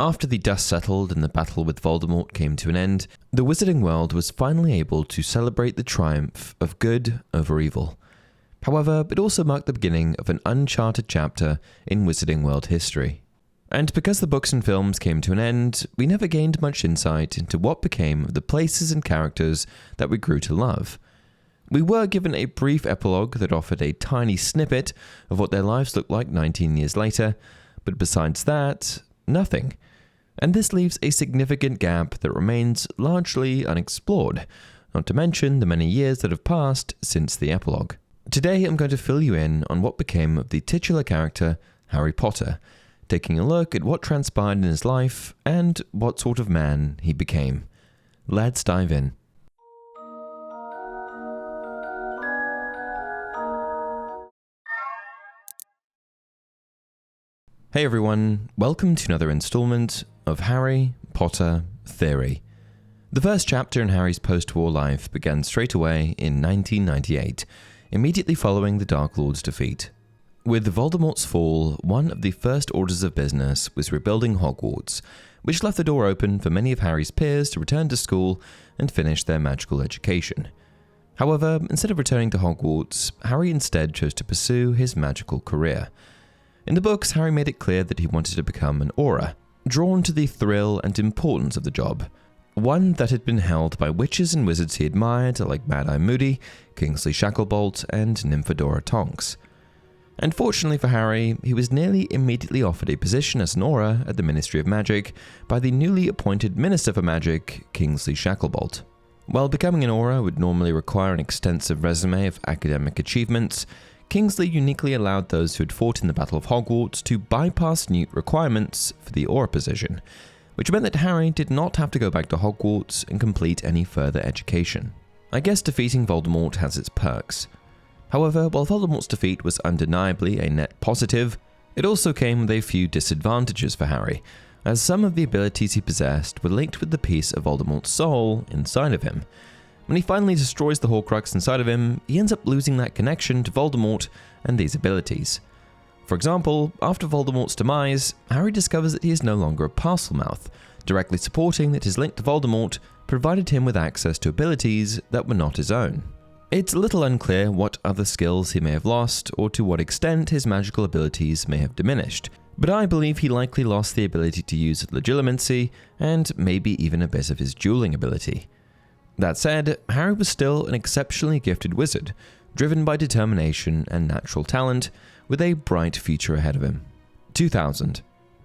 After the dust settled and the battle with Voldemort came to an end, the wizarding world was finally able to celebrate the triumph of good over evil. However, it also marked the beginning of an uncharted chapter in wizarding world history. And because the books and films came to an end, we never gained much insight into what became of the places and characters that we grew to love. We were given a brief epilogue that offered a tiny snippet of what their lives looked like 19 years later, but besides that, nothing. And this leaves a significant gap that remains largely unexplored, not to mention the many years that have passed since the epilogue. Today I'm going to fill you in on what became of the titular character, Harry Potter, taking a look at what transpired in his life and what sort of man he became. Let's dive in. Hey everyone, welcome to another installment of Harry Potter Theory. The first chapter in Harry's post-war life began straight away in 1998, immediately following the Dark Lord's defeat. With Voldemort's fall, one of the first orders of business was rebuilding Hogwarts, which left the door open for many of Harry's peers to return to school and finish their magical education. However, instead of returning to Hogwarts, Harry instead chose to pursue his magical career. In the books, Harry made it clear that he wanted to become an auror, drawn to the thrill and importance of the job, one that had been held by witches and wizards he admired like Mad-Eye Moody, Kingsley Shacklebolt, and Nymphadora Tonks. Unfortunately for Harry, he was nearly immediately offered a position as an auror at the Ministry of Magic by the newly appointed Minister for Magic, Kingsley Shacklebolt. While becoming an auror would normally require an extensive resume of academic achievements, Kingsley uniquely allowed those who had fought in the Battle of Hogwarts to bypass Newt requirements for the auror position, which meant that Harry did not have to go back to Hogwarts and complete any further education. I guess defeating Voldemort has its perks. However, while Voldemort's defeat was undeniably a net positive, it also came with a few disadvantages for Harry, as some of the abilities he possessed were linked with the piece of Voldemort's soul inside of him. When he finally destroys the Horcrux inside of him, he ends up losing that connection to Voldemort and these abilities. For example, after Voldemort's demise, Harry discovers that he is no longer a Parselmouth, directly supporting that his link to Voldemort provided him with access to abilities that were not his own. It's a little unclear what other skills he may have lost or to what extent his magical abilities may have diminished, but I believe he likely lost the ability to use legilimency and maybe even a bit of his dueling ability. That said, Harry was still an exceptionally gifted wizard, driven by determination and natural talent, with a bright future ahead of him. 2000.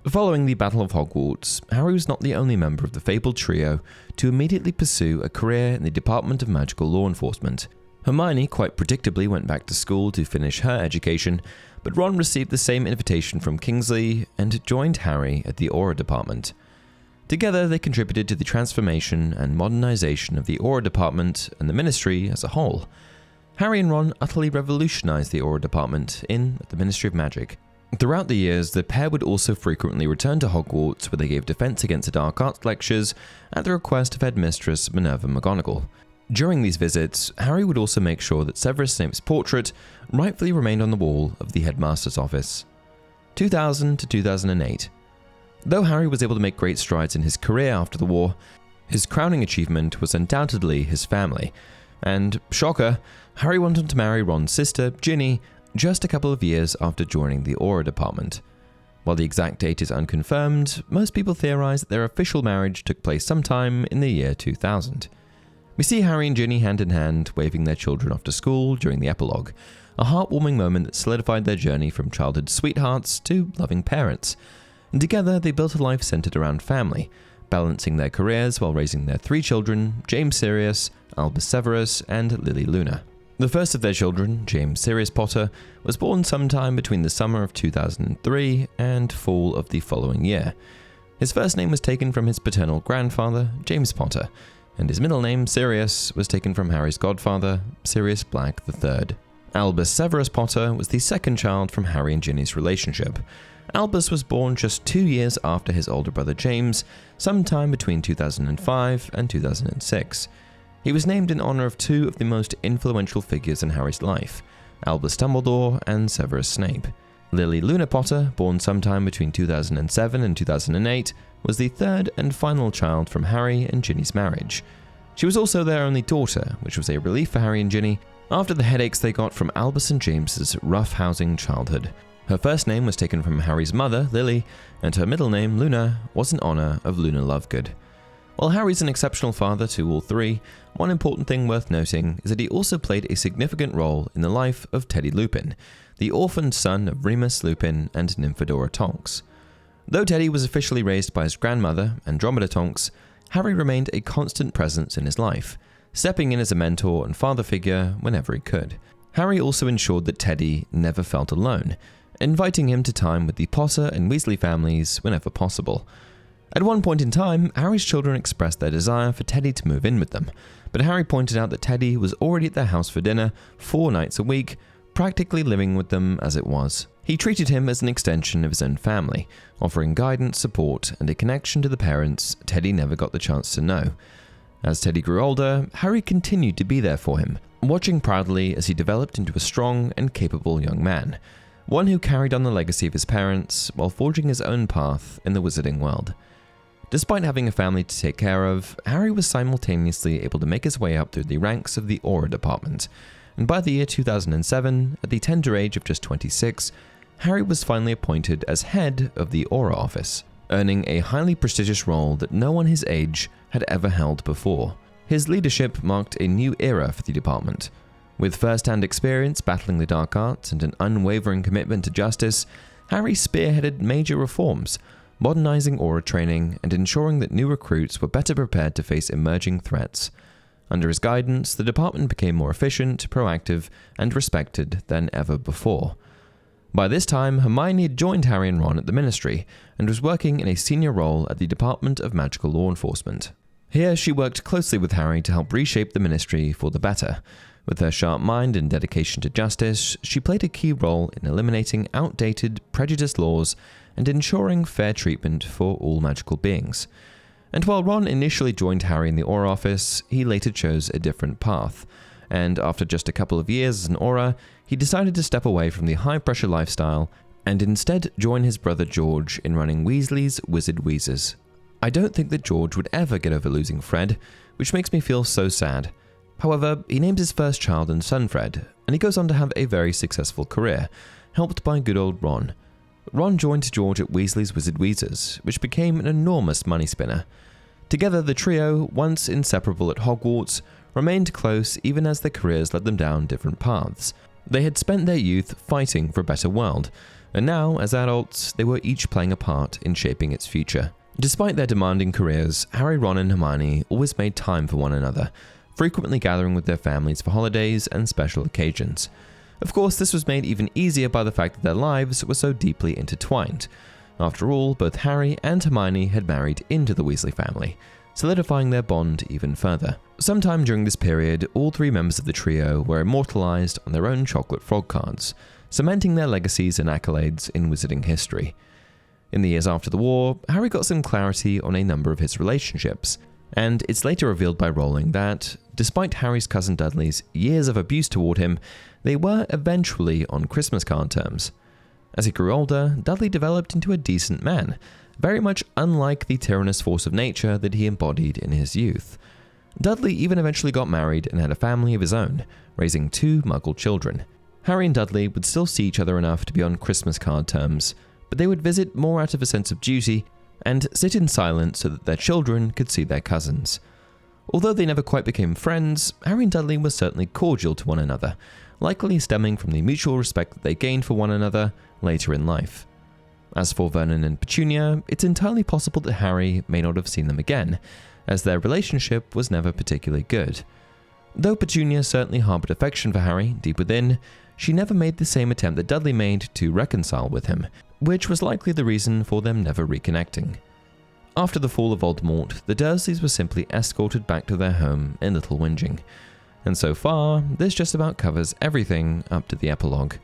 Following the Battle of Hogwarts, Harry was not the only member of the fabled trio to immediately pursue a career in the Department of Magical Law Enforcement. Hermione quite predictably went back to school to finish her education, but Ron received the same invitation from Kingsley and joined Harry at the Auror Department. Together, they contributed to the transformation and modernization of the Auror Department and the Ministry as a whole. Harry and Ron utterly revolutionized the Auror Department in the Ministry of Magic. Throughout the years, the pair would also frequently return to Hogwarts, where they gave Defense Against the Dark Arts lectures at the request of Headmistress Minerva McGonagall. During these visits, Harry would also make sure that Severus Snape's portrait rightfully remained on the wall of the headmaster's office. 2000 to 2008. Though Harry was able to make great strides in his career after the war, his crowning achievement was undoubtedly his family. And, shocker, Harry went on to marry Ron's sister, Ginny, just a couple of years after joining the Auror Department. While the exact date is unconfirmed, most people theorize that their official marriage took place sometime in the year 2000. We see Harry and Ginny hand in hand, waving their children off to school during the epilogue, a heartwarming moment that solidified their journey from childhood sweethearts to loving parents. And together, they built a life centered around family, balancing their careers while raising their 3 children, James Sirius, Albus Severus, and Lily Luna. The first of their children, James Sirius Potter, was born sometime between the summer of 2003 and fall of the following year. His first name was taken from his paternal grandfather, James Potter, and his middle name, Sirius, was taken from Harry's godfather, Sirius Black III. Albus Severus Potter was the second child from Harry and Ginny's relationship. Albus was born just 2 years after his older brother James, sometime between 2005 and 2006. He was named in honor of 2 of the most influential figures in Harry's life, Albus Dumbledore and Severus Snape. Lily Luna Potter, born sometime between 2007 and 2008, was the third and final child from Harry and Ginny's marriage. She was also their only daughter, which was a relief for Harry and Ginny after the headaches they got from Albus and James's rough-housing childhood. Her first name was taken from Harry's mother, Lily, and her middle name, Luna, was in honor of Luna Lovegood. While Harry's an exceptional father to all three, one important thing worth noting is that he also played a significant role in the life of Teddy Lupin, the orphaned son of Remus Lupin and Nymphadora Tonks. Though Teddy was officially raised by his grandmother, Andromeda Tonks, Harry remained a constant presence in his life, stepping in as a mentor and father figure whenever he could. Harry also ensured that Teddy never felt alone, inviting him to time with the Potter and Weasley families whenever possible. At one point in time, Harry's children expressed their desire for Teddy to move in with them, but Harry pointed out that Teddy was already at their house for dinner 4 nights a week, practically living with them as it was. He treated him as an extension of his own family, offering guidance, support, and a connection to the parents Teddy never got the chance to know. As Teddy grew older, Harry continued to be there for him, watching proudly as he developed into a strong and capable young man, one who carried on the legacy of his parents while forging his own path in the wizarding world. Despite having a family to take care of, Harry was simultaneously able to make his way up through the ranks of the auror department, and by the year 2007, at the tender age of just 26, Harry was finally appointed as head of the auror office, earning a highly prestigious role that no one his age had ever held before. His leadership marked a new era for the department. With first-hand experience battling the dark arts and an unwavering commitment to justice, Harry spearheaded major reforms, modernizing auror training and ensuring that new recruits were better prepared to face emerging threats. Under his guidance, the department became more efficient, proactive, and respected than ever before. By this time, Hermione had joined Harry and Ron at the Ministry and was working in a senior role at the Department of Magical Law Enforcement. Here, she worked closely with Harry to help reshape the Ministry for the better. With her sharp mind and dedication to justice, she played a key role in eliminating outdated, prejudiced laws and ensuring fair treatment for all magical beings. And while Ron initially joined Harry in the auror office, he later chose a different path, and after just a couple of years as an auror, he decided to step away from the high-pressure lifestyle and instead join his brother George in running Weasley's Wizard Wheezers. I don't think that George would ever get over losing Fred, which makes me feel so sad. However, he names his first child and son Fred, and he goes on to have a very successful career, helped by good old Ron. Ron joined George at Weasley's Wizard Wheezers, which became an enormous money spinner. Together, the trio, once inseparable at Hogwarts, remained close even as their careers led them down different paths. They had spent their youth fighting for a better world, and now, as adults, they were each playing a part in shaping its future. Despite their demanding careers, Harry, Ron, and Hermione always made time for one another, frequently gathering with their families for holidays and special occasions. Of course, this was made even easier by the fact that their lives were so deeply intertwined. After all, both Harry and Hermione had married into the Weasley family, solidifying their bond even further. Sometime during this period, all 3 members of the trio were immortalized on their own chocolate frog cards, cementing their legacies and accolades in wizarding history. In the years after the war, Harry got some clarity on a number of his relationships, and it's later revealed by Rowling that, despite Harry's cousin Dudley's years of abuse toward him, they were eventually on Christmas card terms. As he grew older, Dudley developed into a decent man, very much unlike the tyrannous force of nature that he embodied in his youth. Dudley even eventually got married and had a family of his own, raising 2 Muggle children. Harry and Dudley would still see each other enough to be on Christmas card terms, but they would visit more out of a sense of duty and sit in silence so that their children could see their cousins. Although they never quite became friends, Harry and Dudley were certainly cordial to one another, likely stemming from the mutual respect that they gained for one another later in life. As for Vernon and Petunia, it's entirely possible that Harry may not have seen them again, as their relationship was never particularly good. Though Petunia certainly harbored affection for Harry deep within, she never made the same attempt that Dudley made to reconcile with him, which was likely the reason for them never reconnecting. After the fall of Voldemort, the Dursleys were simply escorted back to their home in Little Whinging. And so far, this just about covers everything up to the epilogue.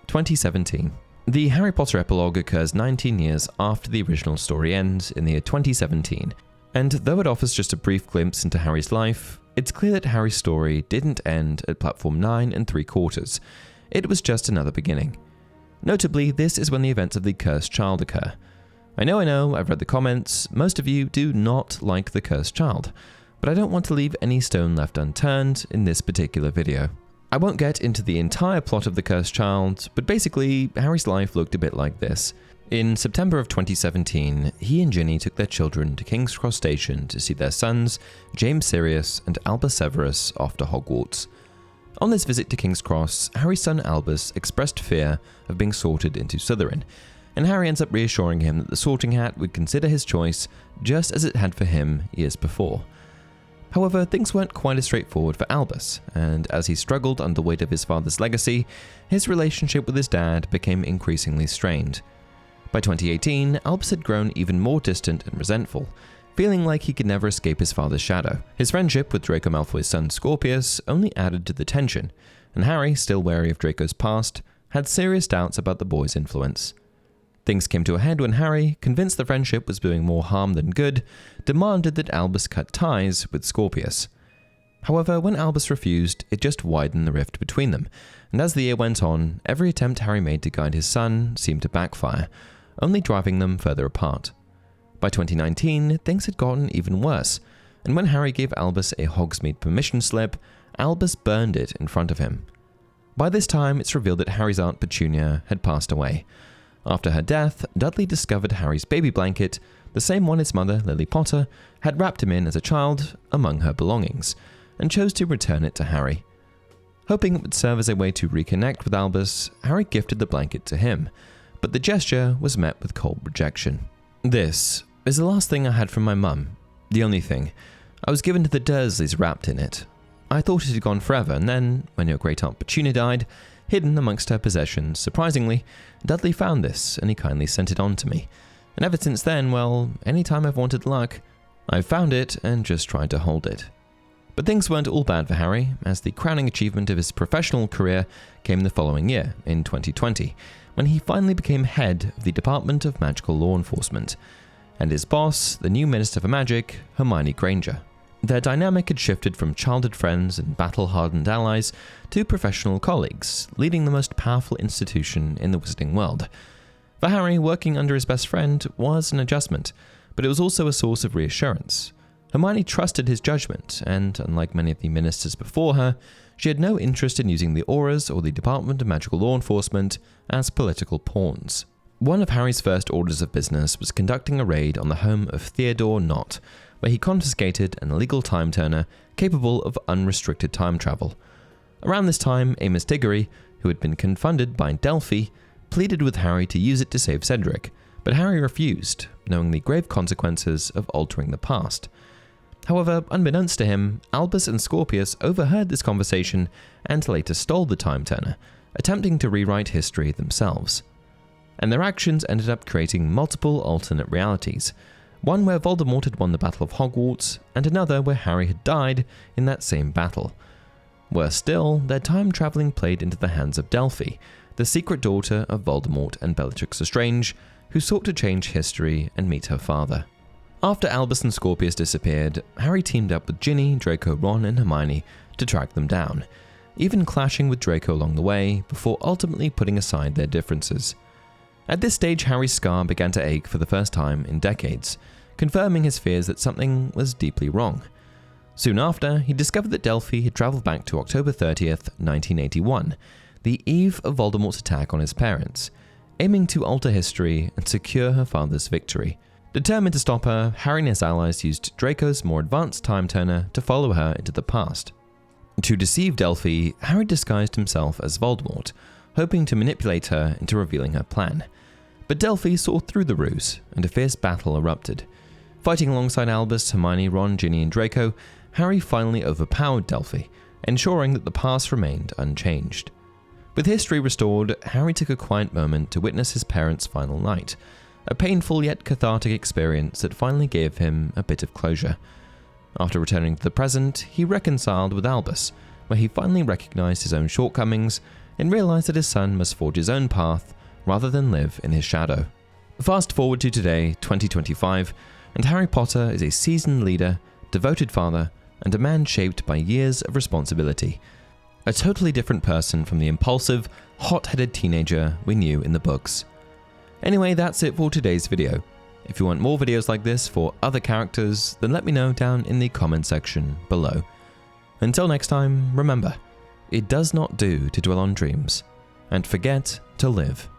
2017. The Harry Potter epilogue occurs 19 years after the original story ends in the year 2017, and though it offers just a brief glimpse into Harry's life, it's clear that Harry's story didn't end at platform 9 3/4. It was just another beginning. Notably, this is when the events of the Cursed Child occur. I know, I've read the comments, most of you do not like the cursed child, but I don't want to leave any stone left unturned in this particular video. I won't get into the entire plot of the cursed child, but basically, Harry's life looked a bit like this. In September of 2017, he and Ginny took their children to King's Cross Station to see their sons, James Sirius and Albus Severus, off to Hogwarts. On this visit to King's Cross, Harry's son Albus expressed fear of being sorted into Slytherin, and Harry ends up reassuring him that the Sorting Hat would consider his choice just as it had for him years before. However, things weren't quite as straightforward for Albus, and as he struggled under the weight of his father's legacy, his relationship with his dad became increasingly strained. By 2018, Albus had grown even more distant and resentful, feeling like he could never escape his father's shadow. His friendship with Draco Malfoy's son Scorpius only added to the tension, and Harry, still wary of Draco's past, had serious doubts about the boy's influence. Things came to a head when Harry, convinced the friendship was doing more harm than good, demanded that Albus cut ties with Scorpius. However, when Albus refused, it just widened the rift between them, and as the year went on, every attempt Harry made to guide his son seemed to backfire, only driving them further apart. By 2019, things had gotten even worse, and when Harry gave Albus a Hogsmeade permission slip, Albus burned it in front of him. By this time, it's revealed that Harry's aunt Petunia had passed away. After her death, Dudley discovered Harry's baby blanket, the same one his mother, Lily Potter, had wrapped him in as a child, among her belongings, and chose to return it to Harry. Hoping it would serve as a way to reconnect with Albus, Harry gifted the blanket to him, but the gesture was met with cold rejection. This is the last thing I had from my mum. The only thing. I was given to the Dursleys wrapped in it. I thought it had gone forever, and then, when your great-aunt Petunia died, hidden amongst her possessions, surprisingly, Dudley found this, and he kindly sent it on to me. And ever since then, well, any time I've wanted luck, I've found it and just tried to hold it. But things weren't all bad for Harry, as the crowning achievement of his professional career came the following year, in 2020, when he finally became head of the Department of Magical Law Enforcement, and his boss, the new Minister for Magic, Hermione Granger. Their dynamic had shifted from childhood friends and battle-hardened allies to professional colleagues, leading the most powerful institution in the wizarding world. For Harry, working under his best friend was an adjustment, but it was also a source of reassurance. Hermione trusted his judgment, and unlike many of the ministers before her, she had no interest in using the Aurors or the Department of Magical Law Enforcement as political pawns. One of Harry's first orders of business was conducting a raid on the home of Theodore Nott, where he confiscated an illegal time turner capable of unrestricted time travel. Around this time, Amos Diggory, who had been confounded by Delphi, pleaded with Harry to use it to save Cedric, but Harry refused, knowing the grave consequences of altering the past. However, unbeknownst to him, Albus and Scorpius overheard this conversation and later stole the time turner, attempting to rewrite history themselves. And their actions ended up creating multiple alternate realities, one where Voldemort had won the Battle of Hogwarts, and another where Harry had died in that same battle. Worse still, their time-travelling played into the hands of Delphi, the secret daughter of Voldemort and Bellatrix Lestrange, who sought to change history and meet her father. After Albus and Scorpius disappeared, Harry teamed up with Ginny, Draco, Ron and Hermione to track them down, even clashing with Draco along the way before ultimately putting aside their differences. At this stage, Harry's scar began to ache for the first time in decades, confirming his fears that something was deeply wrong. Soon after, he discovered that Delphi had travelled back to October 30th, 1981, the eve of Voldemort's attack on his parents, aiming to alter history and secure her father's victory. Determined to stop her, Harry and his allies used Draco's more advanced time turner to follow her into the past. To deceive Delphi, Harry disguised himself as Voldemort, hoping to manipulate her into revealing her plan. But Delphi saw through the ruse, and a fierce battle erupted. Fighting alongside Albus, Hermione, Ron, Ginny and Draco, Harry finally overpowered Delphi, ensuring that the past remained unchanged. With history restored, Harry took a quiet moment to witness his parents' final night, a painful yet cathartic experience that finally gave him a bit of closure. After returning to the present, he reconciled with Albus, where he finally recognized his own shortcomings and realized that his son must forge his own path rather than live in his shadow. Fast forward to today, 2025, and Harry Potter is a seasoned leader, devoted father, and a man shaped by years of responsibility. A totally different person from the impulsive, hot-headed teenager we knew in the books. Anyway, that's it for today's video. If you want more videos like this for other characters, then let me know down in the comment section below. Until next time, remember, it does not do to dwell on dreams and forget to live.